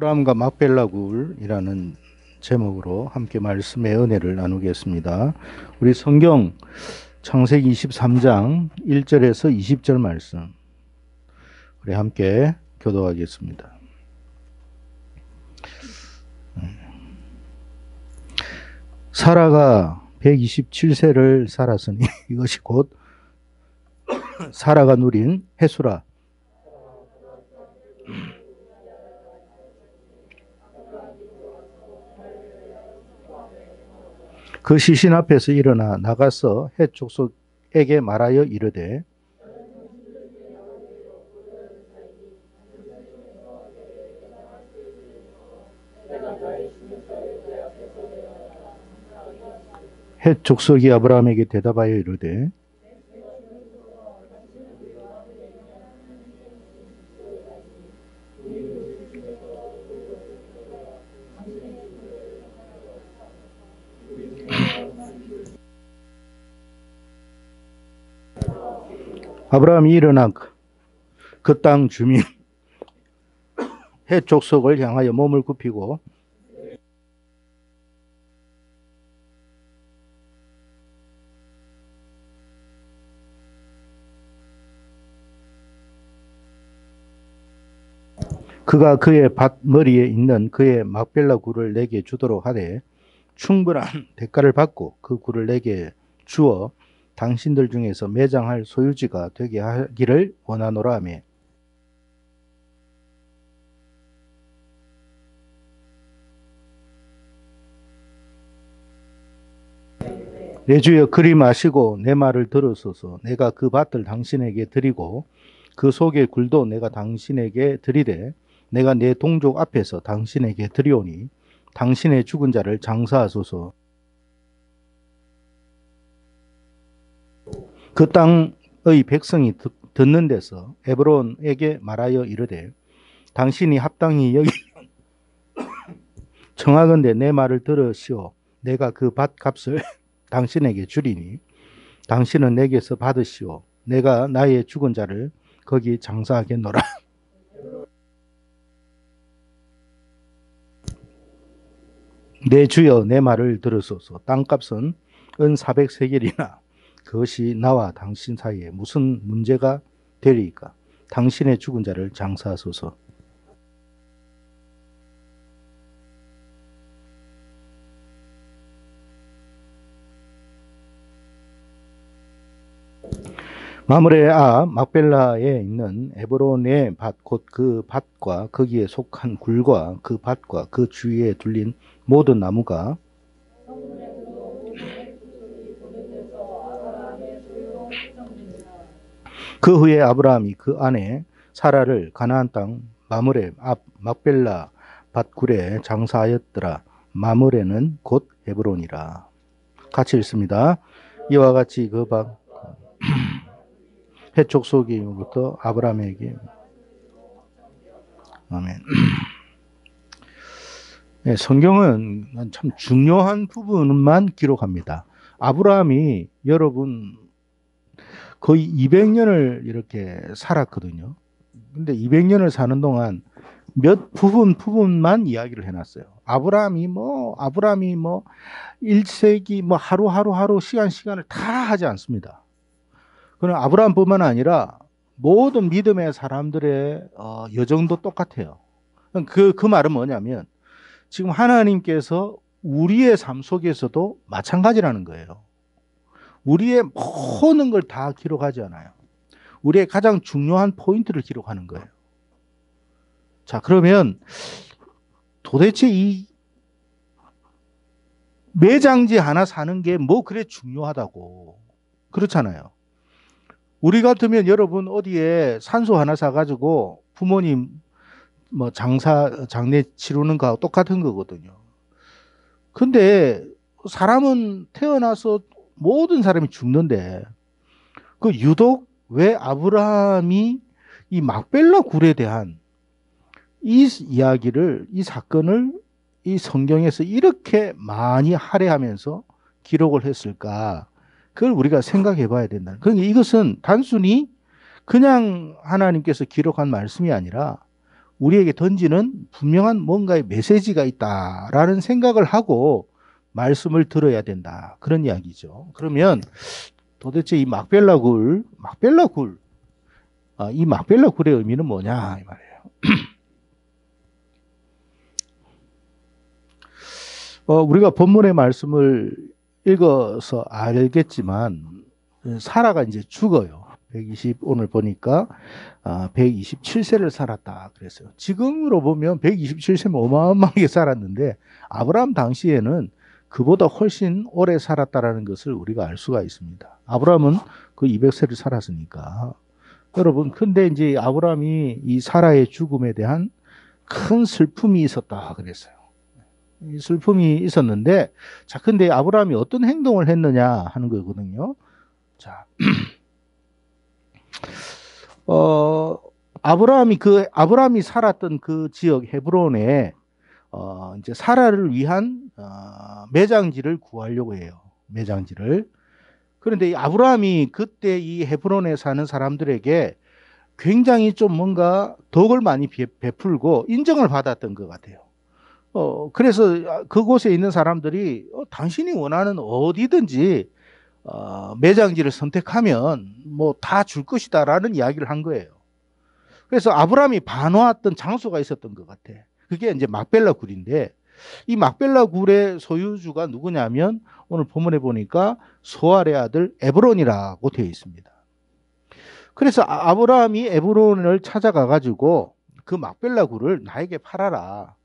아브라함과 막벨라 굴이라는 제목으로 함께 말씀의 은혜를 나누겠습니다. 우리 성경 창세기 23장 1절에서 20절 말씀 우리 함께 교도하겠습니다. 사라가 127세를 살았으니 이것이 곧 사라가 누린 해수라. 그 시신 앞에서 일어나 나가서 헷 족속에게 말하여 이르되 헷 족속이 아브라함에게 대답하여 이르되 아브라함이 일어나 그 땅 주민 헷 족속을 향하여 몸을 굽히고 그가 그의 밭 머리에 있는 그의 막벨라 굴을 내게 주도록 하되 충분한 대가를 받고 그 굴을 내게 주어 당신들 중에서 매장할 소유지가 되게 하기를 원하노라 하며 내 주여 그리 마시고 내 말을 들으소서. 내가 그 밭을 당신에게 드리고 그 속의 굴도 내가 당신에게 드리되 내가 내 동족 앞에서 당신에게 드리오니 당신의 죽은 자를 장사하소서. 그 땅의 백성이 듣는 데서 에브론에게 말하여 이르되 당신이 합당히 여기면 청하건대 내 말을 들으시오. 내가 그 밭 값을 당신에게 주리니 당신은 내게서 받으시오. 내가 나의 죽은 자를 거기 장사하겠노라. 내 주여 내 말을 들으소서. 땅값은 은 400세겔이나 그것이 나와 당신 사이에 무슨 문제가 되리이까? 당신의 죽은 자를 장사하소서. 마므레 막벨라에 있는 에브론의 밭 곧 그 밭과 거기에 속한 굴과 그 밭과 그 주위에 둘린 모든 나무가 그 후에 아브라함이 그 아내 사라를 가나안 땅 마므레 앞 막벨라 밭굴에 장사하였더라. 마므레는 곧 헤브론이라. 같이 읽습니다. 이와 같이 그 밭 헷 족속으로부터 아브라함에게 아멘. 네, 성경은 참 중요한 부분만 기록합니다. 아브라함이 여러분 거의 200년을 이렇게 살았거든요. 근데 200년을 사는 동안 몇 부분만 이야기를 해놨어요. 아브라함이 1세기 하루 시간을 다 하지 않습니다. 그는 아브라함뿐만 아니라 모든 믿음의 사람들의 여정도 똑같아요. 그 말은 뭐냐면 지금 하나님께서 우리의 삶 속에서도 마찬가지라는 거예요. 우리의 모든 걸 다 기록하지 않아요. 우리의 가장 중요한 포인트를 기록하는 거예요. 자, 그러면 도대체 이 매장지 하나 사는 게 뭐 그래 중요하다고. 그렇잖아요. 우리 같으면 여러분 어디에 산소 하나 사가지고 부모님 장례 치르는 거하고 똑같은 거거든요. 근데 사람은 태어나서 모든 사람이 죽는데 그 유독 왜 아브라함이 이 막벨라 굴에 대한 이 이야기를, 이 사건을 이 성경에서 이렇게 많이 할애하면서 기록을 했을까? 그걸 우리가 생각해 봐야 된다. 그러니까 이것은 단순히 그냥 하나님께서 기록한 말씀이 아니라 우리에게 던지는 분명한 뭔가의 메시지가 있다라는 생각을 하고 말씀을 들어야 된다. 그런 이야기죠. 그러면 도대체 이 이 막벨라 굴의 의미는 뭐냐 이 말이에요. 우리가 본문의 말씀을 읽어서 알겠지만 사라가 이제 죽어요. 오늘 보니까 127세를 살았다 그랬어요. 지금으로 보면 127세면 어마어마하게 살았는데 아브라함 당시에는 그보다 훨씬 오래 살았다라는 것을 우리가 알 수가 있습니다. 아브라함은 그 200세를 살았으니까. 여러분, 근데 이제 아브라함이 이 사라의 죽음에 대한 큰 슬픔이 있었다 그랬어요. 이 슬픔이 있었는데, 자, 근데 아브라함이 어떤 행동을 했느냐 하는 거거든요. 자, 아브라함이 살았던 그 지역 헤브론에 이제 사라를 위한 매장지를 구하려고 해요. 매장지를. 그런데 이 아브라함이 그때 이 헤브론에 사는 사람들에게 굉장히 좀 뭔가 덕을 많이 베풀고 인정을 받았던 것 같아요. 그래서 그곳에 있는 사람들이 당신이 원하는 어디든지 매장지를 선택하면 뭐 다 줄 것이다라는 이야기를 한 거예요. 그래서 아브라함이 반화했던 장소가 있었던 것 같아. 그게 이제 막벨라 굴인데 이 막벨라 굴의 소유주가 누구냐면 오늘 본문에 보니까 소알의 아들 에브론이라고 되어 있습니다. 그래서 아브라함이 에브론을 찾아가 가지고 그 막벨라 굴을 나에게 팔아라.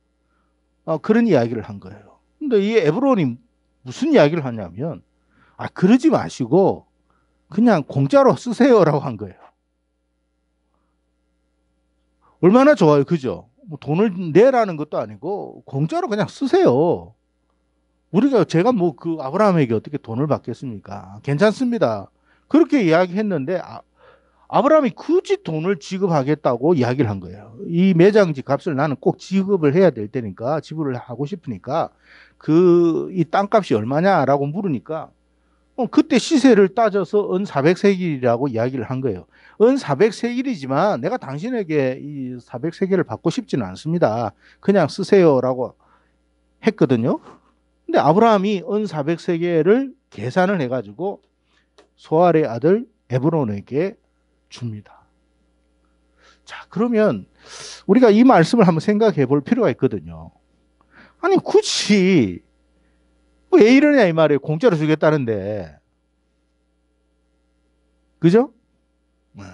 그런 이야기를 한 거예요. 근데 이 에브론이 무슨 이야기를 하냐면 그러지 마시고 그냥 공짜로 쓰세요라고 한 거예요. 얼마나 좋아요. 그죠? 뭐 돈을 내라는 것도 아니고 공짜로 그냥 쓰세요. 제가 뭐 그 아브라함에게 어떻게 돈을 받겠습니까? 괜찮습니다. 그렇게 이야기했는데 아브라함이 굳이 돈을 지급하겠다고 이야기를 한 거예요. 이 매장지 값을 나는 꼭 지급을 해야 될 테니까 지불을 하고 싶으니까 이 땅값이 얼마냐라고 물으니까 그때 시세를 따져서 은 400세겔이라고 이야기를 한 거예요. 은 400세겔이지만 내가 당신에게 이 400세겔을 받고 싶지는 않습니다. 그냥 쓰세요라고 했거든요. 근데 아브라함이 은 400세겔을 계산을 해가지고 소알의 아들 에브론에게 줍니다. 자, 그러면 우리가 이 말씀을 한번 생각해 볼 필요가 있거든요. 아니, 굳이 왜 이러냐 이 말이에요. 공짜로 주겠다는데. 그죠? 네.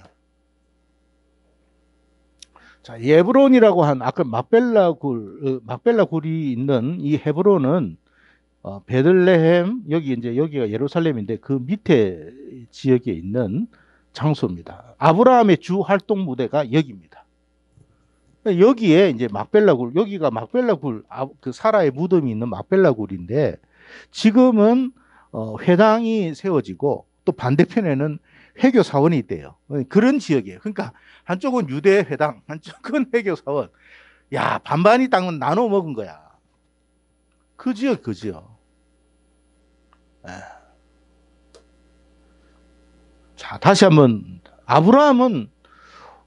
자, 헤브론이라고 아까 막벨라 굴이 있는 이 헤브론은 베들레헴, 여기가 예루살렘인데 그 밑에 지역에 있는 장소입니다. 아브라함의 주 활동 무대가 여기입니다. 여기에 이제 여기가 그 사라의 무덤이 있는 막벨라 굴인데 지금은 회당이 세워지고 또 반대편에는 회교 사원이 있대요. 그런 지역이에요. 그러니까 한쪽은 유대 회당, 한쪽은 회교 사원. 야, 반반이 땅은 나눠 먹은 거야. 그 지역. 자, 다시 한번 아브라함은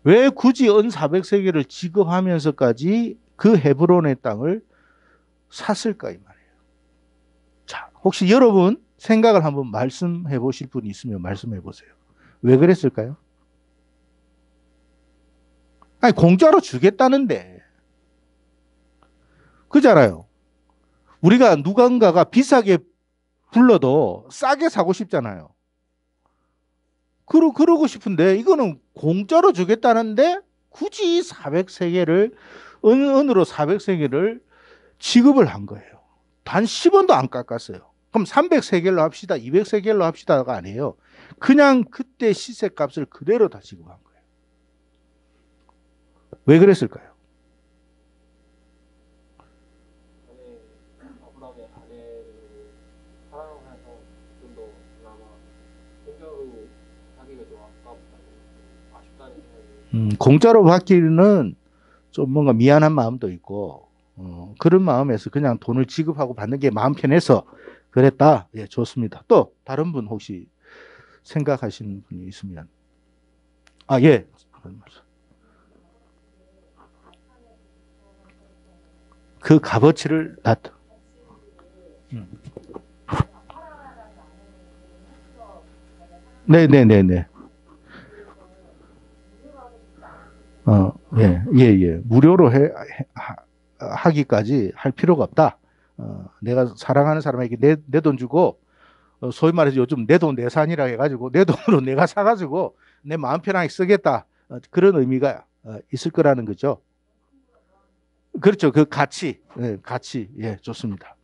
왜 굳이 은 400세겔을 지급하면서까지 그 헤브론의 땅을 샀을까 이 말이에요. 자, 혹시 여러분 생각을 한번 말씀해 보실 분이 있으면 말씀해 보세요. 왜 그랬을까요? 아니, 공짜로 주겠다는데. 그잖아요. 우리가 누군가가 비싸게 불러도 싸게 사고 싶잖아요. 그러고 싶은데 이거는 공짜로 주겠다는데 굳이 400세겔을 은으로 400세겔을 지급을 한 거예요. 단 10원도 안 깎았어요. 그럼 300세겔로 합시다. 200세겔로 합시다가 아니에요. 그냥 그때 시세값을 그대로 다 지급한 거예요. 왜 그랬을까요? 아브라함의 아내를 사랑해서 좀 더 아마 공짜로 하기가 좀 아쉽다는 생각이. 공짜로 받기는 좀 뭔가 미안한 마음도 있고 그런 마음에서 그냥 돈을 지급하고 받는 게 마음 편해서 그랬다. 예, 좋습니다. 또 다른 분 혹시 생각하시는 분이 있으면 예. 그 값어치를 나타. 네네네네. 예. 무료로 하기까지 할 필요가 없다. 내가 사랑하는 사람에게 내 돈 주고, 소위 말해서 요즘 내 돈 내산이라 해가지고 내 돈으로 내가 사가지고 내 마음 편하게 쓰겠다. 그런 의미가 있을 거라는 거죠. 그렇죠. 그 가치. 가치. 예, 좋습니다.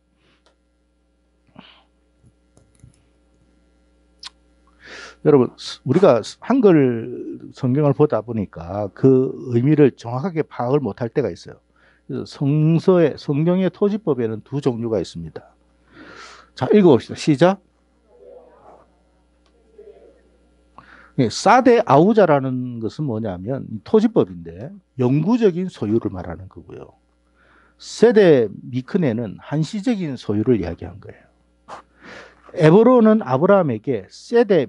여러분, 우리가 한글 성경을 보다 보니까 그 의미를 정확하게 파악을 못할 때가 있어요. 그래서 성경의 토지법에는 두 종류가 있습니다. 자, 읽어봅시다. 시작. 사데 아우자라는 것은 뭐냐면 토지법인데 영구적인 소유를 말하는 거고요. 세데 미크네는 한시적인 소유를 이야기한 거예요. 에브론은 아브라함에게 세데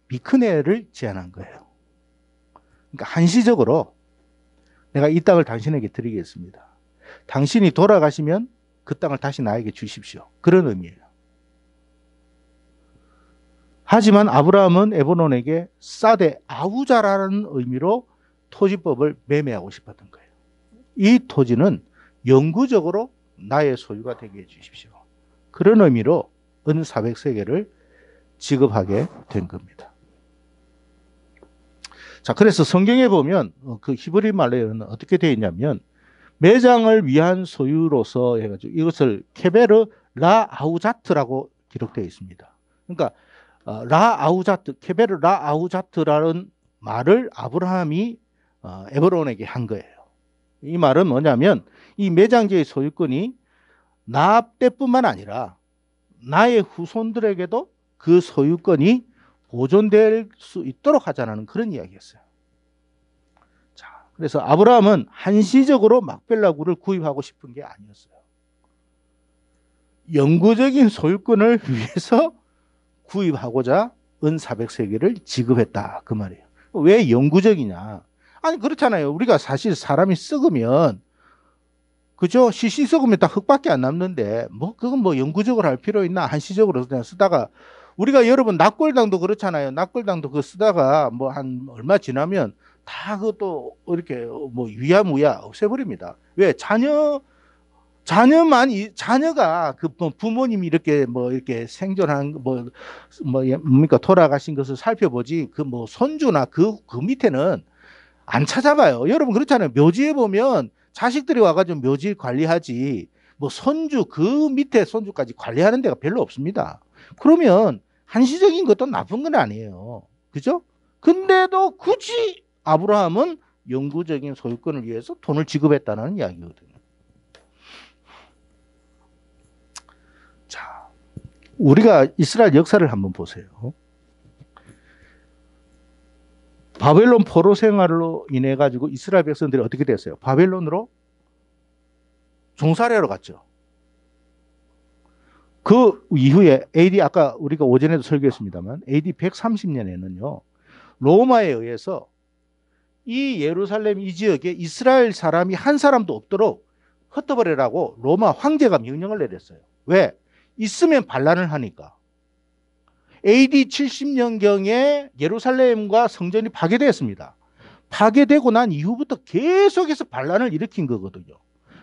미크네를 제안한 거예요. 그러니까 한시적으로 내가 이 땅을 당신에게 드리겠습니다. 당신이 돌아가시면 그 땅을 다시 나에게 주십시오. 그런 의미예요. 하지만 아브라함은 에브론에게 사데 아우자라는 의미로 토지법을 매매하고 싶었던 거예요. 이 토지는 영구적으로 나의 소유가 되게 해주십시오. 그런 의미로 은 400세겔을 지급하게 된 겁니다. 자, 그래서 성경에 보면 그 히브리 말로는 어떻게 되어 있냐면 매장을 위한 소유로서 해가지고 이것을 케베르 라 아우자트라고 기록되어 있습니다. 그러니까 라 아우자트, 케베르 라 아우자트라는 말을 아브라함이 에브론에게 한 거예요. 이 말은 뭐냐면 이 매장지의 소유권이 나 때뿐만 아니라 나의 후손들에게도 그 소유권이 보존될 수 있도록 하자는 그런 이야기였어요. 자, 그래서 아브라함은 한시적으로 막벨라구를 구입하고 싶은 게 아니었어요. 영구적인 소유권을 위해서 구입하고자 은 400세겔을 지급했다. 그 말이에요. 왜 영구적이냐? 아니, 그렇잖아요. 우리가 사실 사람이 썩으면, 그죠? 시시 썩으면 딱 흙밖에 안 남는데, 그건 영구적으로 할 필요 있나? 한시적으로 그냥 쓰다가, 우리가 여러분, 낙골당도 그렇잖아요. 낙골당도 그거 쓰다가 한 얼마 지나면 다 그것도 이렇게 위야무야 없애버립니다. 왜? 자녀가 그 부모님이 이렇게 이렇게 생존한 뭡니까 돌아가신 것을 살펴보지 그 손주나 그 밑에는 안 찾아봐요. 여러분 그렇잖아요. 묘지에 보면 자식들이 와가지고 묘지 관리하지 손주 그 밑에 손주까지 관리하는 데가 별로 없습니다. 그러면 한시적인 것도 나쁜 건 아니에요. 그죠? 근데도 굳이 아브라함은 영구적인 소유권을 위해서 돈을 지급했다는 이야기거든요. 자, 우리가 이스라엘 역사를 한번 보세요. 바벨론 포로 생활로 인해 가지고 이스라엘 백성들이 어떻게 됐어요? 바벨론으로 종살이하러 갔죠. 그 이후에 AD 아까 우리가 오전에도 설교했습니다만 AD 130년에는요. 로마에 의해서 이 예루살렘 이 지역에 이스라엘 사람이 한 사람도 없도록 흩어버리라고 로마 황제가 명령을 내렸어요. 왜? 있으면 반란을 하니까. AD 70년경에 예루살렘과 성전이 파괴되었습니다. 파괴되고 난 이후부터 계속해서 반란을 일으킨 거거든요.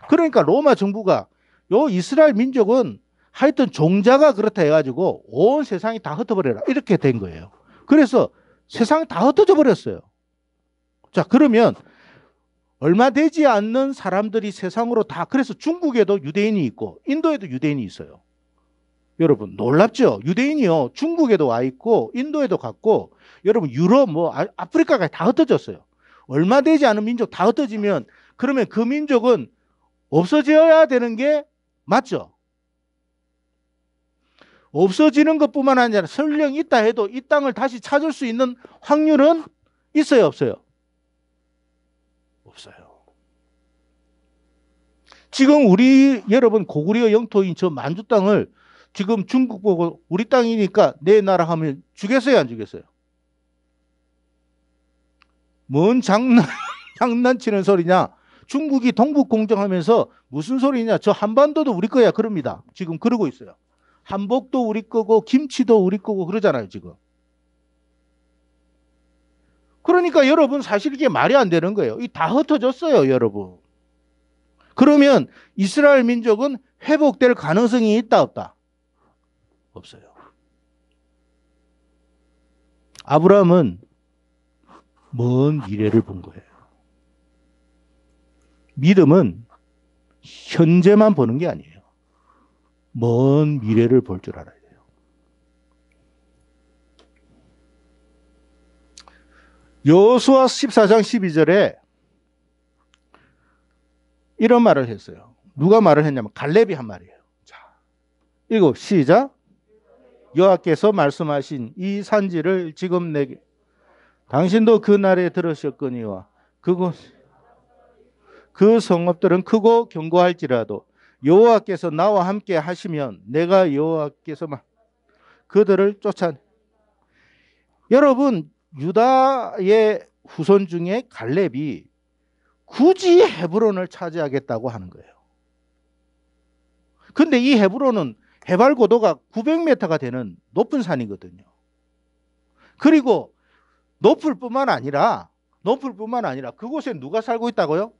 그러니까 로마 정부가 요 이스라엘 민족은 하여튼 종자가 그렇다 해가지고 온 세상이 다 흩어버려라 이렇게 된 거예요. 그래서 세상이 다 흩어져 버렸어요. 자, 그러면 얼마 되지 않는 사람들이 세상으로 다, 그래서 중국에도 유대인이 있고 인도에도 유대인이 있어요. 여러분 놀랍죠? 유대인이요 중국에도 와 있고 인도에도 갔고 여러분 유럽 아프리카까지 다 흩어졌어요. 얼마 되지 않은 민족 다 흩어지면 그러면 그 민족은 없어져야 되는 게 맞죠? 없어지는 것뿐만 아니라 설령 있다 해도 이 땅을 다시 찾을 수 있는 확률은 있어요, 없어요? 없어요. 지금 우리 여러분 고구려 영토인 저 만주 땅을 지금 중국 보고 우리 땅이니까 내 나라 하면 주겠어요, 안 주겠어요? 뭔 장난치는 소리냐? 중국이 동북 공정하면서 무슨 소리냐? 저 한반도도 우리 거야 그럽니다. 지금 그러고 있어요. 한복도 우리 거고 김치도 우리 거고 그러잖아요, 지금. 그러니까 여러분 사실 이게 말이 안 되는 거예요. 이 다 흩어졌어요, 여러분. 그러면 이스라엘 민족은 회복될 가능성이 있다, 없다? 없어요. 아브라함은 먼 미래를 본 거예요. 믿음은 현재만 보는 게 아니에요. 먼 미래를 볼 줄 알아야 돼요. 여호수아 14장 12절에 이런 말을 했어요. 누가 말을 했냐면 갈렙이 한 말이에요. 자, 읽어 시작. 여호와께서 말씀하신 이 산지를 지금 내게 당신도 그 날에 들으셨거니와 그곳 그 성읍들은 크고 견고할지라도 여호와께서 나와 함께 하시면 내가 여호와께서 그들을 쫓아. 여러분 유다의 후손 중에 갈렙이 굳이 헤브론을 차지하겠다고 하는 거예요. 근데 이 헤브론은 해발 고도가 900m가 되는 높은 산이거든요. 그리고 높을 뿐만 아니라 그곳에 누가 살고 있다고요?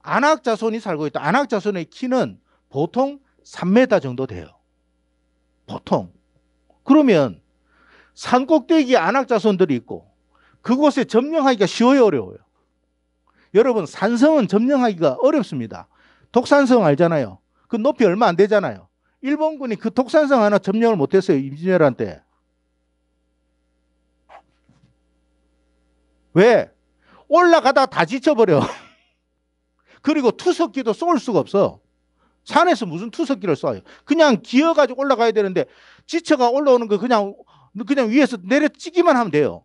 아낙 자손이 살고 있다. 아낙 자손의 키는 보통 3m 정도 돼요. 보통. 그러면 산 꼭대기에 아낙 자손들이 있고 그곳에 점령하기가 쉬워요, 어려워요? 여러분 산성은 점령하기가 어렵습니다. 독산성 알잖아요. 그 높이 얼마 안 되잖아요. 일본군이 그 독산성 하나 점령을 못했어요, 임진왜란 때. 왜? 올라가다 다 지쳐버려. 그리고 투석기도 쏠 수가 없어. 산에서 무슨 투석기를 쏴요. 그냥 기어가지고 올라가야 되는데 지쳐가 올라오는 거 그냥 위에서 내려찌기만 하면 돼요.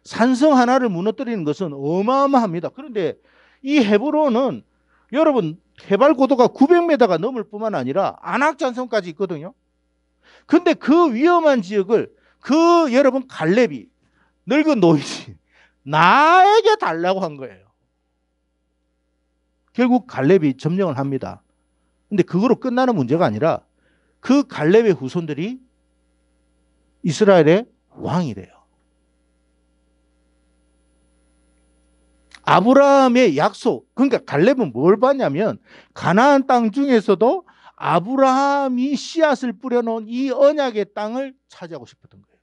산성 하나를 무너뜨리는 것은 어마어마합니다. 그런데 이 헤브론은 여러분 해발 고도가 900m가 넘을 뿐만 아니라 안악잔성까지 있거든요. 근데 그 위험한 지역을 여러분 갈렙이 늙은 노인이 나에게 달라고 한 거예요. 결국 갈렙이 점령을 합니다. 근데 그거로 끝나는 문제가 아니라 그 갈렙의 후손들이 이스라엘의 왕이 돼요. 아브라함의 약속, 그러니까 갈렙은 뭘 봤냐면 가나안 땅 중에서도 아브라함이 씨앗을 뿌려놓은 이 언약의 땅을 차지하고 싶었던 거예요.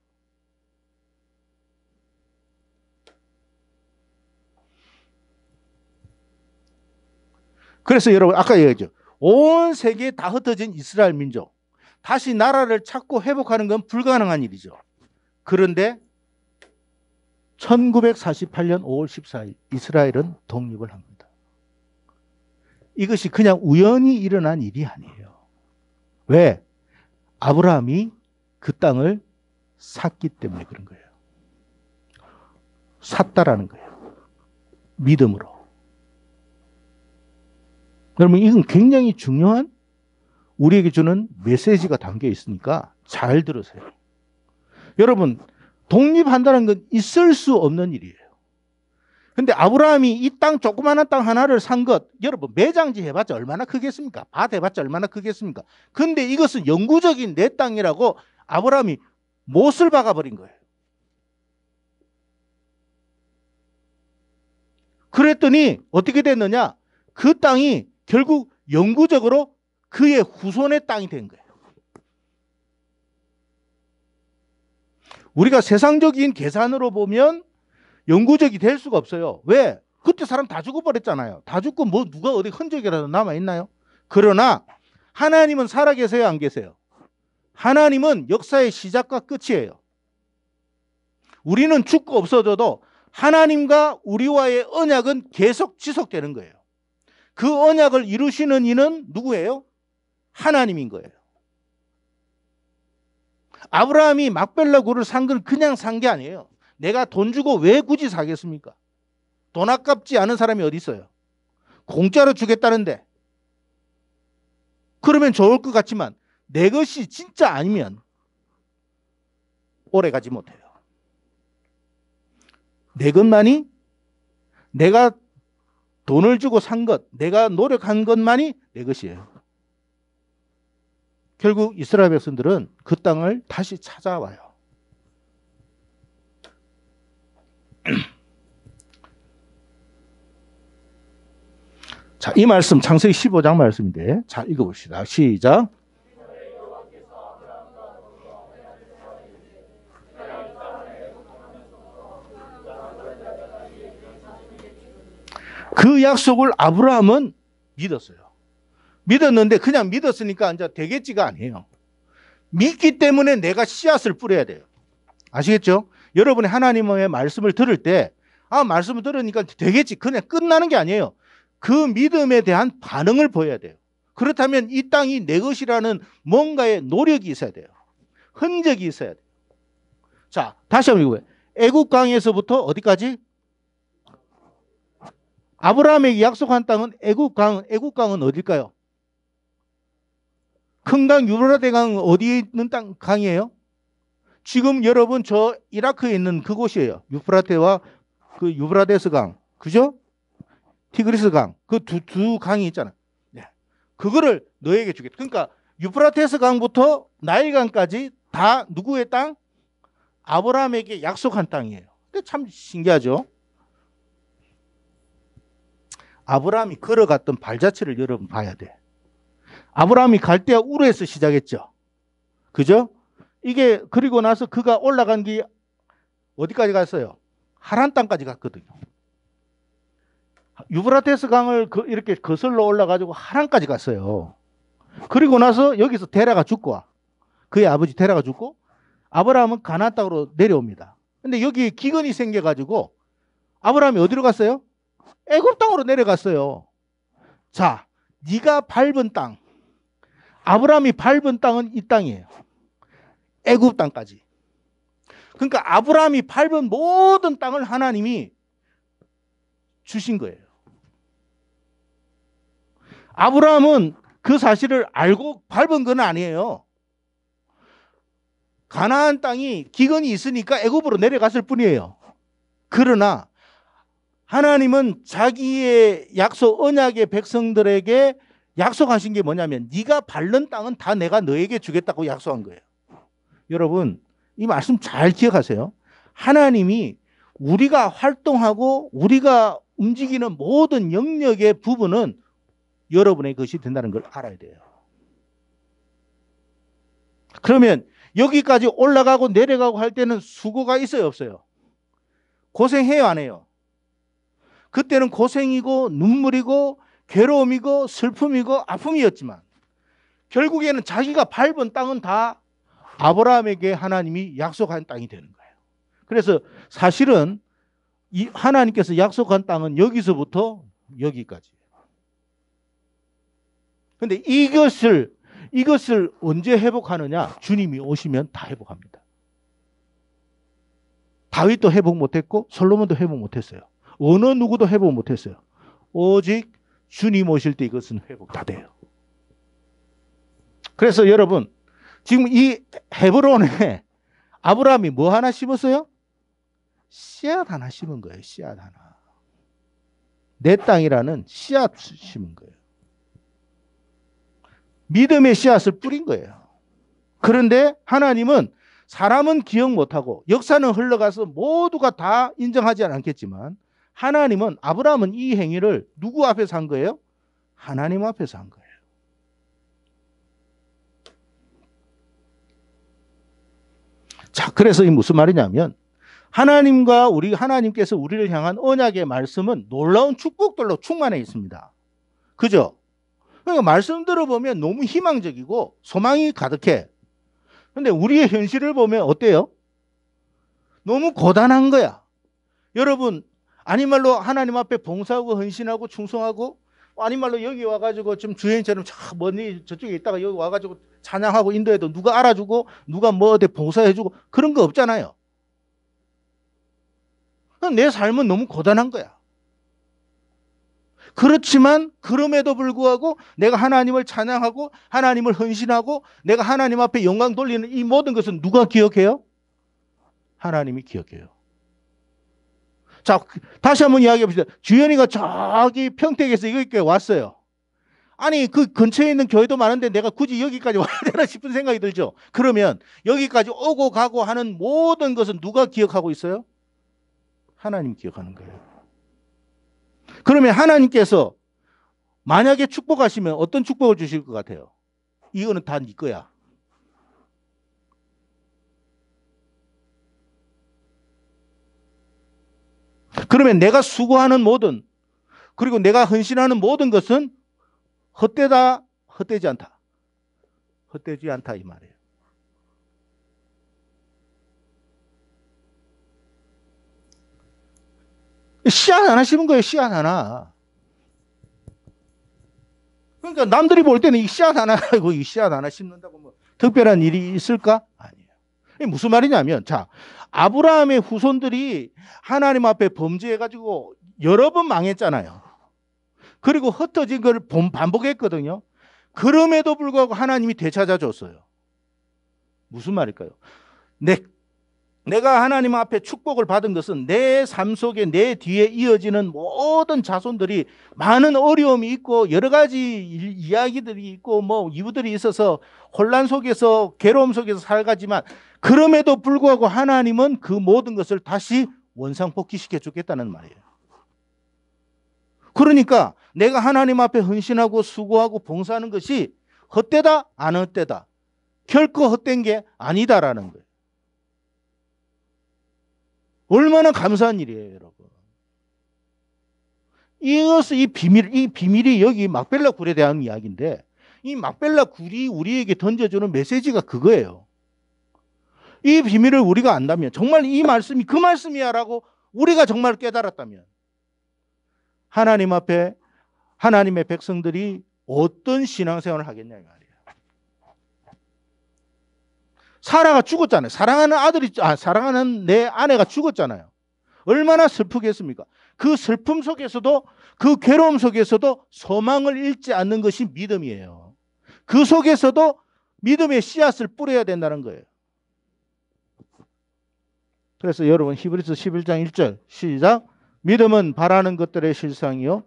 그래서 여러분 아까 얘기했죠. 온 세계에 다 흩어진 이스라엘 민족, 다시 나라를 찾고 회복하는 건 불가능한 일이죠. 그런데 1948년 5월 14일 이스라엘은 독립을 합니다. 이것이 그냥 우연히 일어난 일이 아니에요. 왜? 아브라함이 그 땅을 샀기 때문에 그런 거예요. 샀다라는 거예요. 믿음으로. 여러분 이건 굉장히 중요한 우리에게 주는 메시지가 담겨 있으니까 잘 들으세요. 여러분 독립한다는 건 있을 수 없는 일이에요. 근데 아브라함이 이 땅 조그마한 땅 하나를 산 것, 여러분 매장지 해봤자 얼마나 크겠습니까? 밭 해봤자 얼마나 크겠습니까? 근데 이것은 영구적인 내 땅이라고 아브라함이 못을 박아버린 거예요. 그랬더니 어떻게 됐느냐? 그 땅이 결국 영구적으로 그의 후손의 땅이 된 거예요. 우리가 세상적인 계산으로 보면 영구적이 될 수가 없어요. 왜? 그때 사람 다 죽어버렸잖아요. 다 죽고 뭐 누가 어디 흔적이라도 남아있나요? 그러나 하나님은 살아계세요, 안 계세요? 하나님은 역사의 시작과 끝이에요. 우리는 죽고 없어져도 하나님과 우리와의 언약은 계속 지속되는 거예요. 그 언약을 이루시는 이는 누구예요? 하나님인 거예요. 아브라함이 막벨라 굴을 산 건 그냥 산 게 아니에요. 내가 돈 주고 왜 굳이 사겠습니까? 돈 아깝지 않은 사람이 어디 있어요? 공짜로 주겠다는데. 그러면 좋을 것 같지만 내 것이 진짜 아니면 오래 가지 못해요. 내 것만이 내가 돈을 주고 산 것, 내가 노력한 것만이 내 것이에요. 결국 이스라엘 백성들은 그 땅을 다시 찾아와요. 자, 이 말씀 창세기 15장 말씀인데 잘 읽어봅시다. 시작. 그 약속을 아브라함은 믿었어요. 믿었는데 그냥 믿었으니까 이제 되겠지가 아니에요. 믿기 때문에 내가 씨앗을 뿌려야 돼요. 아시겠죠? 여러분이 하나님의 말씀을 들을 때 말씀을 들으니까 되겠지. 그냥 끝나는 게 아니에요. 그 믿음에 대한 반응을 보여야 돼요. 그렇다면 이 땅이 내 것이라는 뭔가의 노력이 있어야 돼요. 흔적이 있어야 돼요. 자, 다시 한번 읽어봐요. 애국강에서부터 어디까지? 아브라함에게 약속한 땅은 애국강은 어딜까요? 큰 강 유브라데 강은 어디에 있는 강이에요? 지금 여러분 저 이라크에 있는 그곳이에요. 유프라테와 그 유브라데스 강, 그죠? 티그리스 강, 그 두 강이 있잖아요. 네. 그거를 너에게 주겠다. 그러니까 유프라테스 강부터 나일강까지 다 누구의 땅? 아브라함에게 약속한 땅이에요. 근데 참 신기하죠? 아브라함이 걸어갔던 발자취를 여러분 봐야 돼. 아브라함이 갈대아 우르에서 시작했죠. 그죠? 이게 그리고 나서 그가 올라간 게 어디까지 갔어요? 하란 땅까지 갔거든요. 유브라테스 강을 이렇게 거슬러 올라가지고 하란까지 갔어요. 그리고 나서 여기서 데라가 죽고 그의 아버지 데라가 죽고 아브라함은 가나안 땅으로 내려옵니다. 근데 여기 기근이 생겨가지고 아브라함이 어디로 갔어요? 애굽 땅으로 내려갔어요. 자, 네가 밟은 땅, 아브라함이 밟은 땅은 이 땅이에요. 애굽 땅까지. 그러니까 아브라함이 밟은 모든 땅을 하나님이 주신 거예요. 아브라함은 그 사실을 알고 밟은 건 아니에요. 가나안 땅이 기근이 있으니까 애굽으로 내려갔을 뿐이에요. 그러나 하나님은 자기의 약속 언약의 백성들에게 약속하신 게 뭐냐면 네가 밟는 땅은 다 내가 너에게 주겠다고 약속한 거예요. 여러분 이 말씀 잘 기억하세요. 하나님이 우리가 활동하고 우리가 움직이는 모든 영역의 부분은 여러분의 것이 된다는 걸 알아야 돼요. 그러면 여기까지 올라가고 내려가고 할 때는 수고가 있어요, 없어요? 고생해요, 안 해요? 그때는 고생이고 눈물이고 괴로움이고 슬픔이고 아픔이었지만 결국에는 자기가 밟은 땅은 다 아브라함에게 하나님이 약속한 땅이 되는 거예요. 그래서 사실은 이 하나님께서 약속한 땅은 여기서부터 여기까지. 근데 이것을 언제 회복하느냐? 주님이 오시면 다 회복합니다. 다윗도 회복 못했고 솔로몬도 회복 못했어요. 어느 누구도 회복 못했어요. 오직 주님 오실 때 이것은 회복 다 돼요. 그래서 여러분 지금 이 헤브론에 아브라함이 뭐 하나 심었어요? 씨앗 하나 심은 거예요. 씨앗 하나. 내 땅이라는 씨앗 심은 거예요. 믿음의 씨앗을 뿌린 거예요. 그런데 하나님은 사람은 기억 못하고 역사는 흘러가서 모두가 다 인정하지 않겠지만 하나님은 아브라함은 이 행위를 누구 앞에서 한 거예요? 하나님 앞에서 한 거예요. 자, 그래서 이 무슨 말이냐면 하나님께서 우리를 향한 언약의 말씀은 놀라운 축복들로 충만해 있습니다. 그죠? 그러니까 말씀 들어보면 너무 희망적이고 소망이 가득해. 근데 우리의 현실을 보면 어때요? 너무 고단한 거야. 여러분, 아니 말로 하나님 앞에 봉사하고 헌신하고 충성하고 아니 말로 여기 와가지고 좀 주인처럼 저 멀리 저쪽에 있다가 여기 와가지고 찬양하고 인도해도 누가 알아주고 누가 뭐 어디 봉사해주고 그런 거 없잖아요. 내 삶은 너무 고단한 거야. 그렇지만 그럼에도 불구하고 내가 하나님을 찬양하고 하나님을 헌신하고 내가 하나님 앞에 영광 돌리는 이 모든 것은 누가 기억해요? 하나님이 기억해요. 자, 다시 한번 이야기해 봅시다. 주연이가 저기 평택에서 여기까지 왔어요. 아니, 그 근처에 있는 교회도 많은데 내가 굳이 여기까지 와야 되나 싶은 생각이 들죠. 그러면 여기까지 오고 가고 하는 모든 것은 누가 기억하고 있어요? 하나님 기억하는 거예요. 그러면 하나님께서 만약에 축복하시면 어떤 축복을 주실 것 같아요? 이거는 다 네 거야. 그러면 내가 수고하는 모든, 그리고 내가 헌신하는 모든 것은 헛되다, 헛되지 않다. 헛되지 않다 이 말이에요. 씨앗 하나 심은 거예요. 씨앗 하나. 그러니까 남들이 볼 때는 이 씨앗 하나, 이 씨앗 하나 심는다고 뭐 특별한 일이 있을까? 아니에요. 이게 무슨 말이냐면, 자, 아브라함의 후손들이 하나님 앞에 범죄해가지고 여러 번 망했잖아요. 그리고 흩어진 걸 반복했거든요. 그럼에도 불구하고 하나님이 되찾아줬어요. 무슨 말일까요? 내가 하나님 앞에 축복을 받은 것은 내 삶 속에 내 뒤에 이어지는 모든 자손들이 많은 어려움이 있고 여러 가지 이야기들이 있고 뭐 이유들이 있어서 혼란 속에서 괴로움 속에서 살가지만 그럼에도 불구하고 하나님은 그 모든 것을 다시 원상복귀시켜 주겠다는 말이에요. 그러니까 내가 하나님 앞에 헌신하고 수고하고 봉사하는 것이 헛되다 안 헛되다 결코 헛된 게 아니다라는 거예요. 얼마나 감사한 일이에요, 여러분. 이 비밀이 여기 막벨라 굴에 대한 이야기인데, 이 막벨라 굴이 우리에게 던져주는 메시지가 그거예요. 이 비밀을 우리가 안다면, 정말 이 말씀이 그 말씀이야라고 우리가 정말 깨달았다면, 하나님 앞에 하나님의 백성들이 어떤 신앙생활을 하겠냐, 이 말이에요. 사라가 죽었잖아요. 사랑하는 내 아내가 죽었잖아요. 얼마나 슬프겠습니까? 그 슬픔 속에서도 그 괴로움 속에서도 소망을 잃지 않는 것이 믿음이에요. 그 속에서도 믿음의 씨앗을 뿌려야 된다는 거예요. 그래서 여러분 히브리서 11장 1절 시작. 믿음은 바라는 것들의 실상이요.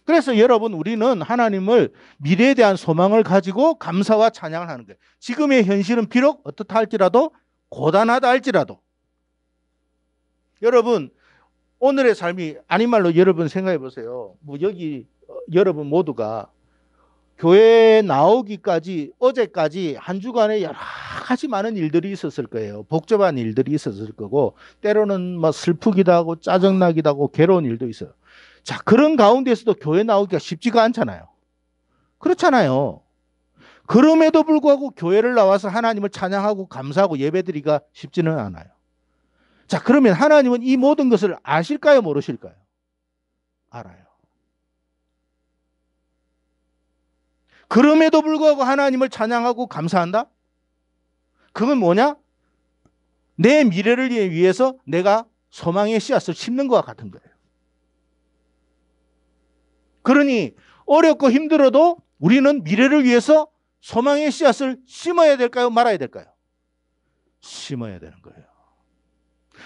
그래서 여러분 우리는 하나님을 미래에 대한 소망을 가지고 감사와 찬양을 하는 거예요. 지금의 현실은 비록 어떻다 할지라도 고단하다 할지라도 여러분 오늘의 삶이 아닌 말로 여러분 생각해 보세요. 뭐 여기 여러분 모두가 교회에 나오기까지 어제까지 한 주간에 여러 가지 많은 일들이 있었을 거예요. 복잡한 일들이 있었을 거고 때로는 뭐 슬프기도 하고 짜증나기도 하고 괴로운 일도 있어요. 자, 그런 가운데서도 교회 나오기가 쉽지가 않잖아요. 그렇잖아요. 그럼에도 불구하고 교회를 나와서 하나님을 찬양하고 감사하고 예배드리기가 쉽지는 않아요. 자, 그러면 하나님은 이 모든 것을 아실까요? 모르실까요? 알아요. 그럼에도 불구하고 하나님을 찬양하고 감사한다? 그건 뭐냐? 내 미래를 위해서 내가 소망의 씨앗을 심는 것과 같은 거예요. 그러니 어렵고 힘들어도 우리는 미래를 위해서 소망의 씨앗을 심어야 될까요? 말아야 될까요? 심어야 되는 거예요.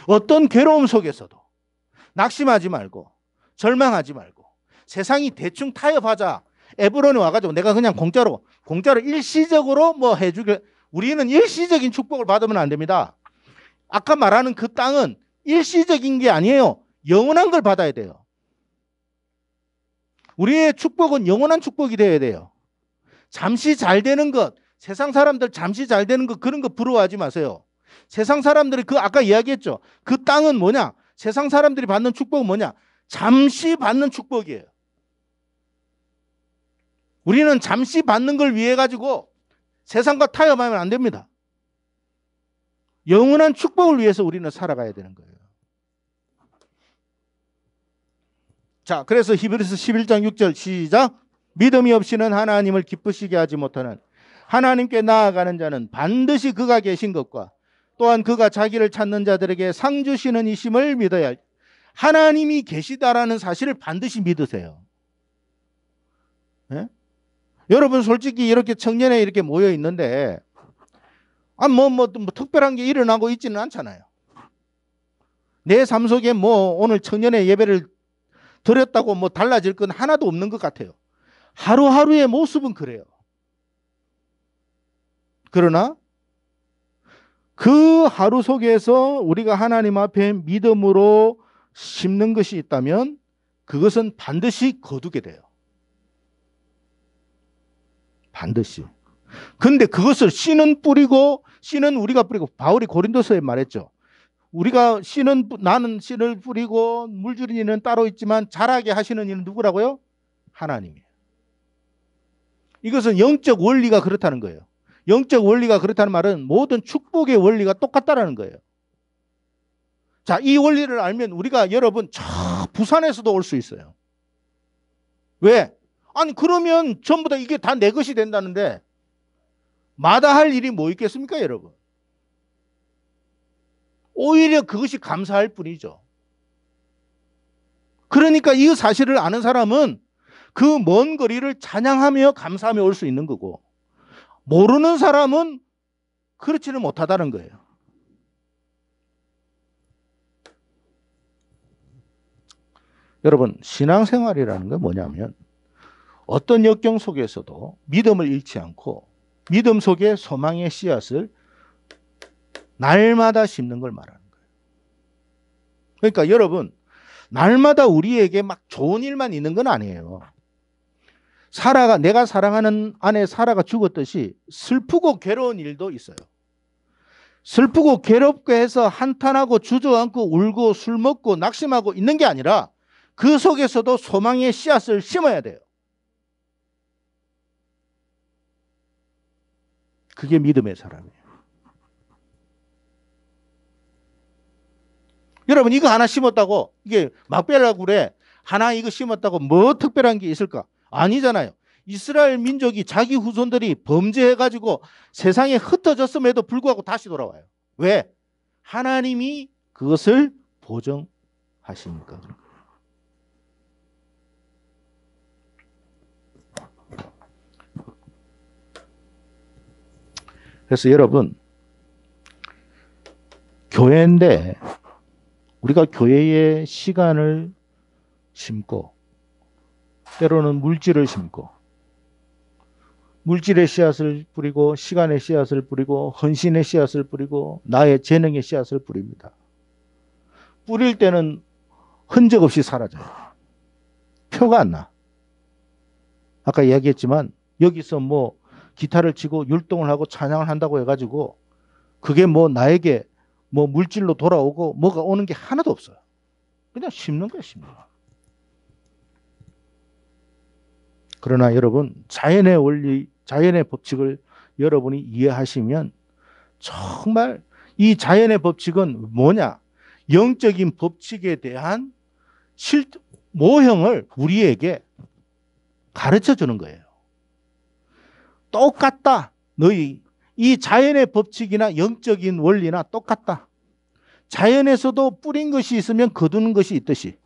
어떤 괴로움 속에서도 낙심하지 말고 절망하지 말고 세상이 대충 타협하자. 에브론에 와가지고 내가 그냥 공짜로 일시적으로 뭐 해주길. 우리는 일시적인 축복을 받으면 안 됩니다. 아까 말하는 그 땅은 일시적인 게 아니에요. 영원한 걸 받아야 돼요. 우리의 축복은 영원한 축복이 되어야 돼요. 잠시 잘 되는 것, 세상 사람들 잠시 잘 되는 것 그런 거 부러워하지 마세요. 세상 사람들이 그 아까 이야기했죠. 그 땅은 뭐냐? 세상 사람들이 받는 축복은 뭐냐? 잠시 받는 축복이에요. 우리는 잠시 받는 걸 위해 가지고 세상과 타협하면 안 됩니다. 영원한 축복을 위해서 우리는 살아가야 되는 거예요. 자, 그래서 히브리서 11장 6절 시작. 믿음이 없이는 하나님을 기쁘시게 하지 못하는 하나님께 나아가는 자는 반드시 그가 계신 것과 또한 그가 자기를 찾는 자들에게 상 주시는 이심을 믿어야 할. 하나님이 계시다라는 사실을 반드시 믿으세요. 네? 여러분 솔직히 이렇게 청년에 이렇게 모여 있는데 뭐 특별한 게 일어나고 있지는 않잖아요. 내 삶 속에 뭐 오늘 청년의 예배를 드렸다고 뭐 달라질 건 하나도 없는 것 같아요. 하루하루의 모습은 그래요. 그러나 그 하루 속에서 우리가 하나님 앞에 믿음으로 심는 것이 있다면 그것은 반드시 거두게 돼요. 반드시. 근데 그것을 씨는 뿌리고, 씨는 우리가 뿌리고, 바울이 고린도서에 말했죠. 우리가 나는 씨를 뿌리고 물주는 이는 따로 있지만 자라게 하시는 이는 누구라고요? 하나님이에요. 이것은 영적 원리가 그렇다는 거예요. 영적 원리가 그렇다는 말은 모든 축복의 원리가 똑같다는 거예요. 자, 이 원리를 알면 우리가 여러분 저 부산에서도 올 수 있어요. 왜? 아니 그러면 전부 다 이게 다 내 것이 된다는데 마다할 일이 뭐 있겠습니까, 여러분? 오히려 그것이 감사할 뿐이죠. 그러니까 이 사실을 아는 사람은 그 먼 거리를 찬양하며 감사하며 올 수 있는 거고, 모르는 사람은 그렇지는 못하다는 거예요. 여러분, 신앙생활이라는 건 뭐냐면 어떤 역경 속에서도 믿음을 잃지 않고 믿음 속에 소망의 씨앗을 날마다 심는 걸 말하는 거예요. 그러니까 여러분, 날마다 우리에게 막 좋은 일만 있는 건 아니에요. 내가 사랑하는 아내 사라가 죽었듯이 슬프고 괴로운 일도 있어요. 슬프고 괴롭게 해서 한탄하고 주저앉고 울고 술 먹고 낙심하고 있는 게 아니라 그 속에서도 소망의 씨앗을 심어야 돼요. 그게 믿음의 사람이에요. 여러분, 이거 하나 심었다고 이게 막 빼라고 그래. 하나 이거 심었다고 뭐 특별한 게 있을까? 아니잖아요. 이스라엘 민족이 자기 후손들이 범죄해가지고 세상에 흩어졌음에도 불구하고 다시 돌아와요. 왜? 하나님이 그것을 보정하시니까. 그래서 여러분, 교회인데 우리가 교회에 시간을 심고 때로는 물질을 심고 물질의 씨앗을 뿌리고 시간의 씨앗을 뿌리고 헌신의 씨앗을 뿌리고 나의 재능의 씨앗을 뿌립니다. 뿌릴 때는 흔적 없이 사라져요. 표가 안 나. 아까 이야기했지만 여기서 뭐 기타를 치고 율동을 하고 찬양을 한다고 해가지고 그게 뭐 나에게 뭐 물질로 돌아오고 뭐가 오는 게 하나도 없어요. 그냥 심는 거예요, 심는 거. 그러나 여러분, 자연의 원리, 자연의 법칙을 여러분이 이해하시면 정말 이 자연의 법칙은 뭐냐? 영적인 법칙에 대한 모형을 우리에게 가르쳐 주는 거예요. 똑같다. 너희 이 자연의 법칙이나 영적인 원리나 똑같다. 자연에서도 뿌린 것이 있으면 거두는 것이 있듯이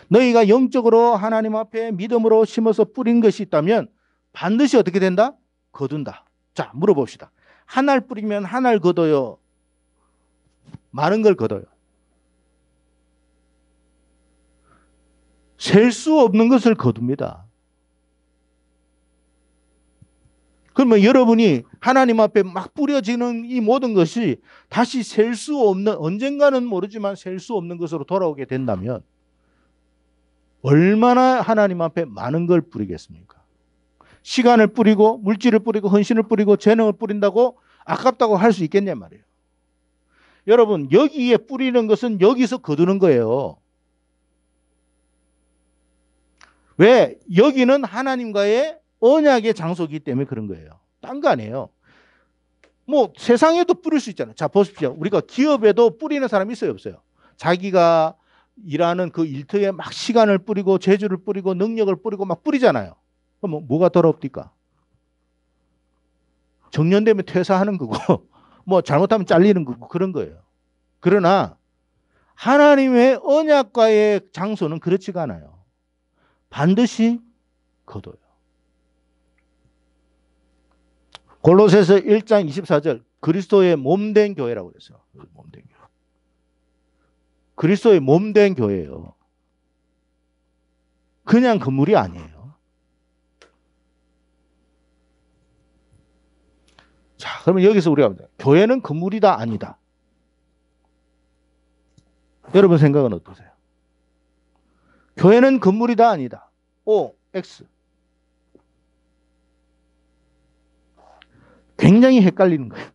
너희가 영적으로 하나님 앞에 믿음으로 심어서 뿌린 것이 있다면 반드시 어떻게 된다? 거둔다. 자, 물어봅시다. 한 알 뿌리면 한 알 거둬요? 많은 걸 거둬요? 셀 수 없는 것을 거둡니다. 그러면 여러분이 하나님 앞에 막 뿌려지는 이 모든 것이 다시 셀 수 없는, 언젠가는 모르지만 셀 수 없는 것으로 돌아오게 된다면 얼마나 하나님 앞에 많은 걸 뿌리겠습니까? 시간을 뿌리고 물질을 뿌리고 헌신을 뿌리고 재능을 뿌린다고 아깝다고 할 수 있겠냐 말이에요. 여러분, 여기에 뿌리는 것은 여기서 거두는 거예요. 왜? 여기는 하나님과의 언약의 장소이기 때문에 그런 거예요. 딴 거 아니에요. 뭐 세상에도 뿌릴 수 있잖아요. 자, 보십시오. 우리가 기업에도 뿌리는 사람이 있어요, 없어요? 자기가 일하는 그 일터에 막 시간을 뿌리고 재주를 뿌리고 능력을 뿌리고 막 뿌리잖아요. 그럼 뭐가 더럽디까? 정년되면 퇴사하는 거고 뭐 잘못하면 잘리는 거고 그런 거예요. 그러나 하나님의 언약과의 장소는 그렇지가 않아요. 반드시 거둬요. 골로새서 1장 24절 그리스도의 몸된 교회라고 그랬어요. 몸된 교회. 그리스도의 몸 된 교회예요. 그냥 건물이 아니에요. 자, 그러면 여기서 우리가 교회는 건물이다 아니다. 여러분 생각은 어떠세요? 교회는 건물이다 아니다. O, X. 굉장히 헷갈리는 거예요.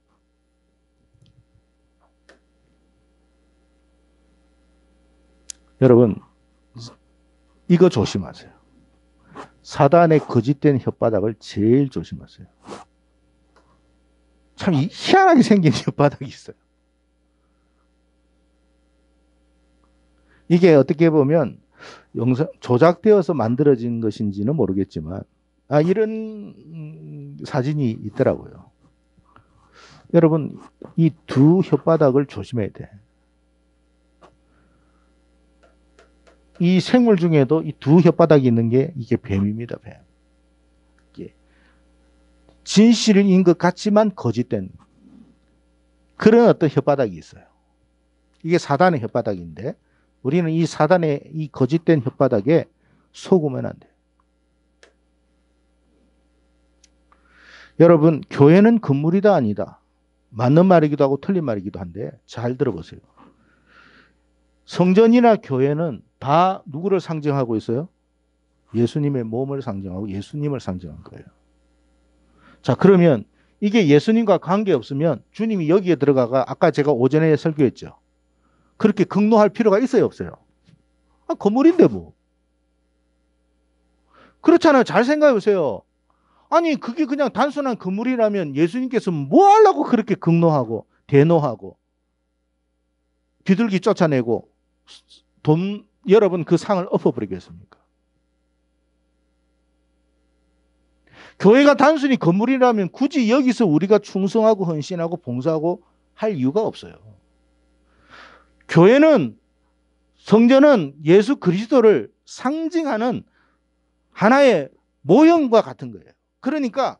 여러분 이거 조심하세요. 사단의 거짓된 혓바닥을 제일 조심하세요. 참 희한하게 생긴 혓바닥이 있어요. 이게 어떻게 보면 영상 조작되어서 만들어진 것인지는 모르겠지만 이런 사진이 있더라고요. 여러분 이 두 혓바닥을 조심해야 돼. 이 생물 중에도 이 두 혓바닥이 있는 게 이게 뱀입니다. 뱀. 이게 진실인 것 같지만 거짓된 그런 어떤 혓바닥이 있어요. 이게 사단의 혓바닥인데 우리는 이 사단의 이 거짓된 혓바닥에 속으면 안 돼요. 여러분 교회는 건물이다 아니다. 맞는 말이기도 하고 틀린 말이기도 한데 잘 들어보세요. 성전이나 교회는 다 누구를 상징하고 있어요? 예수님의 몸을 상징하고 예수님을 상징한 거예요. 자, 그러면 이게 예수님과 관계없으면 주님이 여기에 들어가가 아까 제가 오전에 설교했죠. 그렇게 극노할 필요가 있어요, 없어요? 건물인데 뭐. 그렇잖아요. 잘 생각해 보세요. 아니 그게 그냥 단순한 건물이라면 예수님께서 뭐 하려고 그렇게 극노하고 대노하고 비둘기 쫓아내고 돈 여러분 그 상을 엎어버리겠습니까? 교회가 단순히 건물이라면 굳이 여기서 우리가 충성하고 헌신하고 봉사하고 할 이유가 없어요. 교회는 성전은 예수 그리스도를 상징하는 하나의 모형과 같은 거예요. 그러니까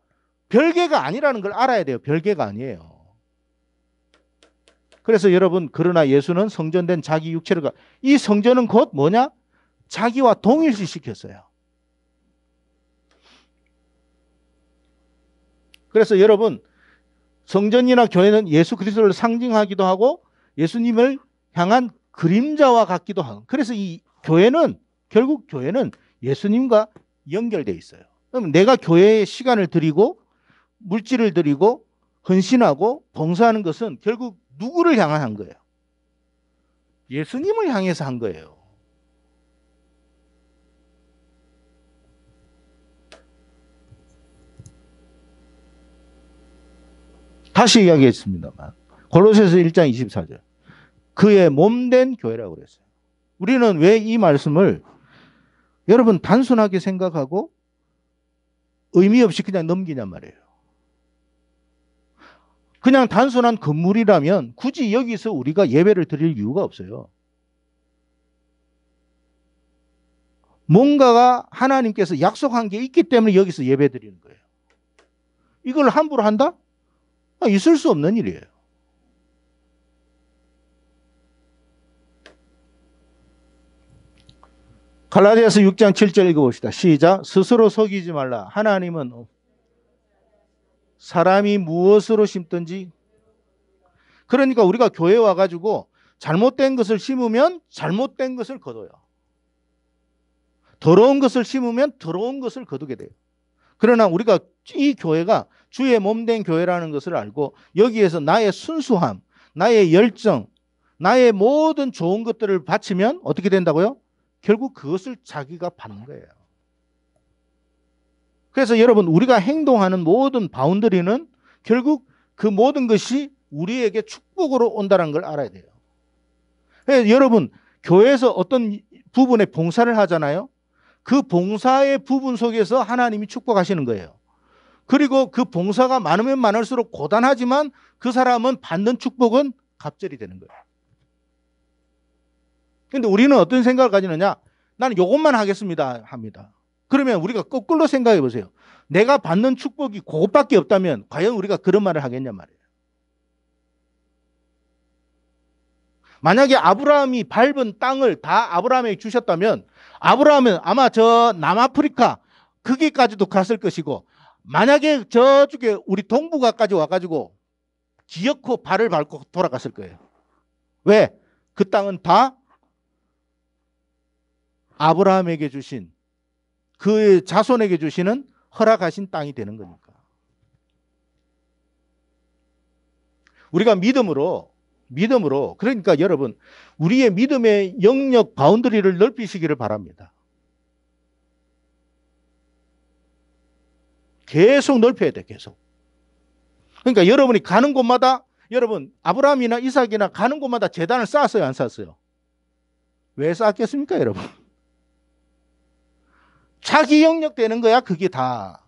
별개가 아니라는 걸 알아야 돼요. 별개가 아니에요. 그래서 여러분 그러나 예수는 성전된 자기 육체를 이 성전은 곧 뭐냐? 자기와 동일시 시켰어요. 그래서 여러분 성전이나 교회는 예수 그리스도를 상징하기도 하고 예수님을 향한 그림자와 같기도 하고 그래서 이 교회는 결국 교회는 예수님과 연결되어 있어요. 그럼 내가 교회에 시간을 드리고 물질을 드리고 헌신하고 봉사하는 것은 결국 누구를 향한 거예요? 예수님을 향해서 한 거예요. 다시 이야기했습니다만 골로새서 1장 24절 그의 몸된 교회라고 그랬어요. 우리는 왜 이 말씀을 여러분 단순하게 생각하고 의미 없이 그냥 넘기냔 말이에요. 그냥 단순한 건물이라면 굳이 여기서 우리가 예배를 드릴 이유가 없어요. 뭔가가 하나님께서 약속한 게 있기 때문에 여기서 예배 드리는 거예요. 이걸 함부로 한다? 있을 수 없는 일이에요. 갈라디아서 6장 7절 읽어봅시다. 시작. 스스로 속이지 말라. 하나님은 사람이 무엇으로 심든지 그러니까 우리가 교회에 와가지고 잘못된 것을 심으면 잘못된 것을 거둬요. 더러운 것을 심으면 더러운 것을 거두게 돼요. 그러나 우리가 이 교회가 주의 몸된 교회라는 것을 알고 여기에서 나의 순수함, 나의 열정, 나의 모든 좋은 것들을 바치면 어떻게 된다고요? 결국 그것을 자기가 받는 거예요. 그래서 여러분 우리가 행동하는 모든 바운더리는 결국 그 모든 것이 우리에게 축복으로 온다는 걸 알아야 돼요. 그래서 여러분 교회에서 어떤 부분에 봉사를 하잖아요. 그 봉사의 부분 속에서 하나님이 축복하시는 거예요. 그리고 그 봉사가 많으면 많을수록 고단하지만 그 사람은 받는 축복은 갑절이 되는 거예요. 그런데 우리는 어떤 생각을 가지느냐? 나는 이것만 하겠습니다 합니다. 그러면 우리가 거꾸로 생각해 보세요. 내가 받는 축복이 그것밖에 없다면 과연 우리가 그런 말을 하겠냐 말이에요. 만약에 아브라함이 밟은 땅을 다 아브라함에게 주셨다면 아브라함은 아마 저 남아프리카 거기까지도 갔을 것이고, 만약에 저쪽에 우리 동북아까지 와가지고 기어코 발을 밟고 돌아갔을 거예요. 왜? 그 땅은 다 아브라함에게 주신, 그의 자손에게 주시는 허락하신 땅이 되는 거니까. 우리가 믿음으로, 그러니까 여러분, 우리의 믿음의 영역 바운더리를 넓히시기를 바랍니다. 계속 넓혀야 돼, 계속. 그러니까 여러분이 가는 곳마다, 여러분, 아브라함이나 이삭이나 가는 곳마다 제단을 쌓았어요, 안 쌓았어요? 왜 쌓았겠습니까, 여러분? 자기 영역 되는 거야, 그게 다.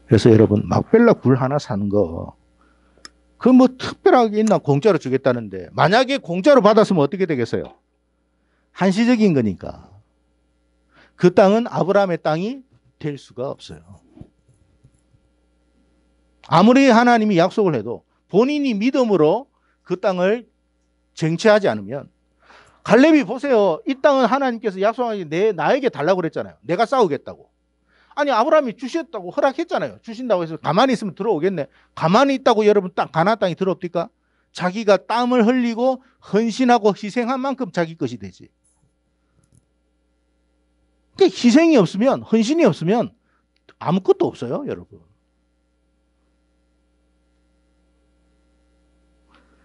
그래서 여러분, 막벨라 굴 하나 사는 거, 그 뭐 특별하게 있나? 공짜로 주겠다는데, 만약에 공짜로 받았으면 어떻게 되겠어요? 한시적인 거니까. 그 땅은 아브라함의 땅이 될 수가 없어요. 아무리 하나님이 약속을 해도 본인이 믿음으로 그 땅을 쟁취하지 않으면, 갈렙이 보세요. 이 땅은 하나님께서 약속하기 나에게 달라고 그랬잖아요. 내가 싸우겠다고. 아니, 아브라함이 주셨다고 허락했잖아요. 주신다고 해서 가만히 있으면 들어오겠네. 가만히 있다고 여러분 가나안 땅이 들어옵니까? 자기가 땀을 흘리고 헌신하고 희생한 만큼 자기 것이 되지. 그러니까 희생이 없으면, 헌신이 없으면 아무것도 없어요, 여러분.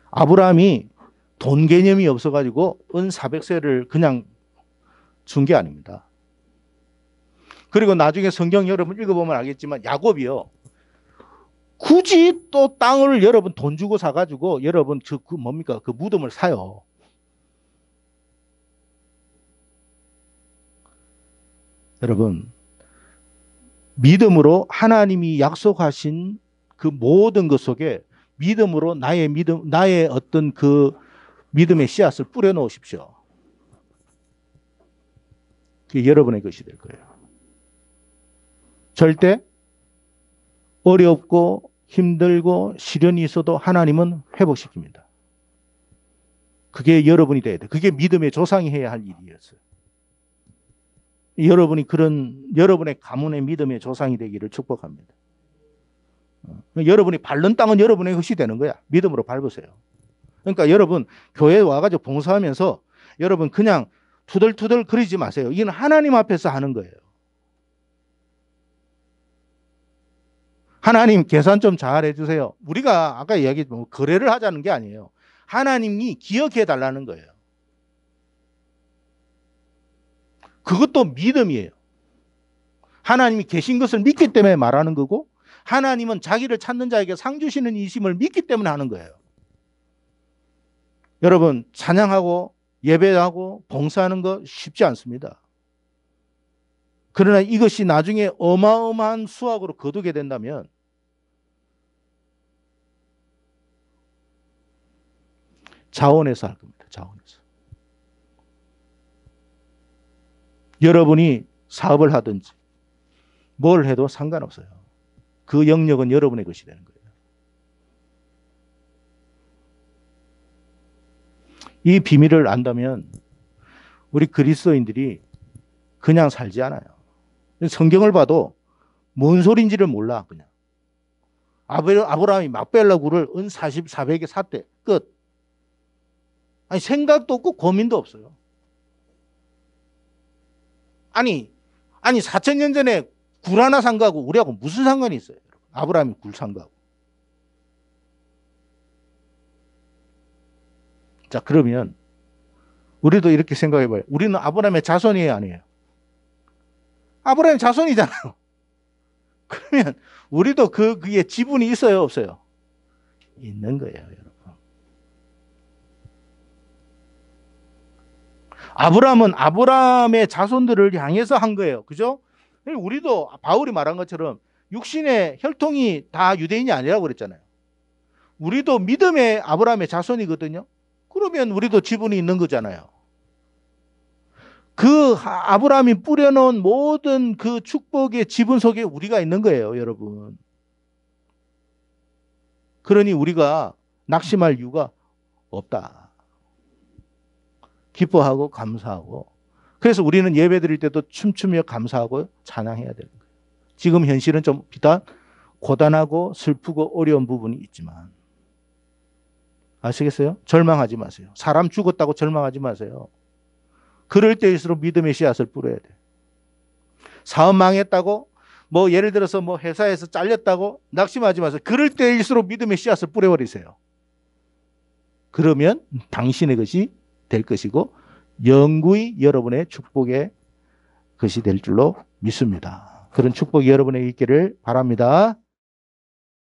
아브라함이 돈 개념이 없어가지고 은 400세를 그냥 준 게 아닙니다. 그리고 나중에 성경 여러분 읽어보면 알겠지만 야곱이요, 굳이 또 땅을 여러분 돈 주고 사가지고 여러분 그 뭡니까? 그 무덤을 사요. 여러분, 믿음으로 하나님이 약속하신 그 모든 것 속에 믿음으로 나의 어떤 그 믿음의 씨앗을 뿌려 놓으십시오. 그게 여러분의 것이 될 거예요. 절대 어렵고 힘들고 시련이 있어도 하나님은 회복시킵니다. 그게 여러분이 돼야 돼. 그게 믿음의 조상이 해야 할 일이었어요. 여러분이 여러분의 가문의 믿음의 조상이 되기를 축복합니다. 여러분이 밟는 땅은 여러분의 것이 되는 거야. 믿음으로 밟으세요. 그러니까 여러분 교회에 와가지고 봉사하면서 여러분 그냥 투덜투덜 거리지 마세요. 이건 하나님 앞에서 하는 거예요. 하나님 계산 좀 잘 해주세요. 우리가 아까 이야기했지만 거래를 하자는 게 아니에요. 하나님이 기억해 달라는 거예요. 그것도 믿음이에요. 하나님이 계신 것을 믿기 때문에 말하는 거고, 하나님은 자기를 찾는 자에게 상 주시는 이심을 믿기 때문에 하는 거예요. 여러분, 찬양하고 예배하고 봉사하는 거 쉽지 않습니다. 그러나 이것이 나중에 어마어마한 수확으로 거두게 된다면 자원해서 할 겁니다. 자원해서. 여러분이 사업을 하든지 뭘 해도 상관없어요. 그 영역은 여러분의 것이 되는 거예요. 이 비밀을 안다면 우리 그리스도인들이 그냥 살지 않아요. 성경을 봐도 뭔 소린지를 몰라. 그냥 아브라함이 막벨라 굴을 은 400에 샀대. 끝. 아니, 생각도 없고 고민도 없어요. 아니 4,000년 전에 굴 하나 산 거하고 우리하고 무슨 상관이 있어요? 아브라함이 굴 산 거하고. 자, 그러면 우리도 이렇게 생각해 봐요. 우리는 아브라함의 자손이에요, 아니에요? 아브라함의 자손이잖아요. 그러면 우리도 그게 지분이 있어요, 없어요? 있는 거예요, 여러분. 아브라함은 아브라함의 자손들을 향해서 한 거예요. 그죠? 우리도 바울이 말한 것처럼 육신의 혈통이 다 유대인이 아니라고 그랬잖아요. 우리도 믿음의 아브라함의 자손이거든요. 그러면 우리도 지분이 있는 거잖아요. 그 아브라함이 뿌려놓은 모든 그 축복의 지분 속에 우리가 있는 거예요, 여러분. 그러니 우리가 낙심할 이유가 없다. 기뻐하고 감사하고. 그래서 우리는 예배 드릴 때도 춤추며 감사하고 찬양해야 되는 거예요. 지금 현실은 좀 비단 고단하고 슬프고 어려운 부분이 있지만 아시겠어요? 절망하지 마세요. 사람 죽었다고 절망하지 마세요. 그럴 때일수록 믿음의 씨앗을 뿌려야 돼요. 사업 망했다고 뭐 예를 들어서 뭐 회사에서 잘렸다고 낙심하지 마세요. 그럴 때일수록 믿음의 씨앗을 뿌려버리세요. 그러면 당신의 것이 될 것이고 영구히 여러분의 축복의 것이 될 줄로 믿습니다. 그런 축복이 여러분에게 있기를 바랍니다.